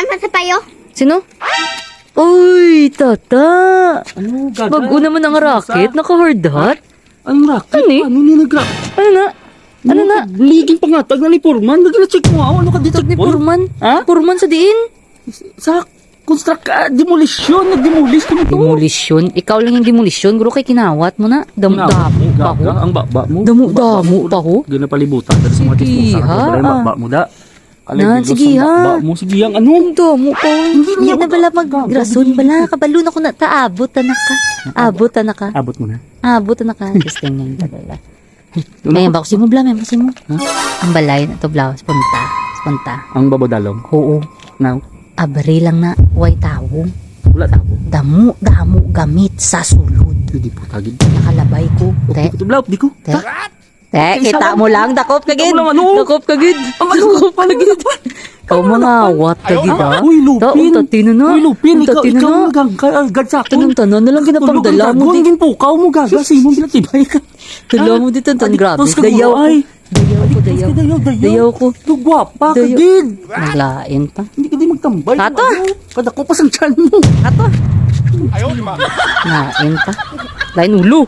naman sa payo? Sino? Uy, tata. Ano, gaga? Bago naman ang racket, naka-hard hat. Anong racket? Ano eh? Ano ninagra? Ano na? Ano na? Liging pangatag na ni Purman. Nagla-check mo ako. Ano ka di check Ni mo? Purman? Ha? Purman sa diin? Sa demolition. Nag-demolish ko nito. Demolisyon? Ikaw lang yung demolisyon. Guro kay kinawat mo na. Damo-damo pa ho. Gaga, ang baba mo. Damo-damo pa ho. Ginapalibutan. Dari sa mga Sige, disposal. ha? Dari baba mo da. Nan, sige, ha? Baba mo. Sige, ang ano? Damo pa ho. Hindi na bala Gaga, mag-rason. Bala, kabalun ako na. Taabot na ka. Abot na ka. Abot mo na. Abot na ka. Just ganyan talaga. Ngayon ba? Kasi mo bla, may kasi mo. Ang balay na to bla. Spunta. Spunta. Ang babadalong. Oo. Now, Abri lang na. Huwag tao. wala tabo. Damo gamit sa sulod. Hindi po tagid. Nakalabay ko. Te. Ito bla, di ko. Te. Te, kita mo lang. Dakop ka gid. Kita mo lang, ano? Dakop ka gid. Dakop ka gid. Ikaw mga awat ka gid ha. Uy, Lupin. Ta, tatino na. Uy, Lupin. Ikaw Tatino na. ang gagsakon. Tanong-tanon na lang kinapagdala mo Gawin dito. po, kau mo gaga. Sa imong pinatibay ka. Dala mo dito. Tan grabe. Adiktos ka Dayaw mo, ko. ay. Dayaw. Dayaw ko. Ito gwapa ka, Dayaw. gid. Naglain pa. Hindi ka di magtambay. Tato. Kada ko pa sa tiyan mo. Ato. Nain pa. Lain ulo.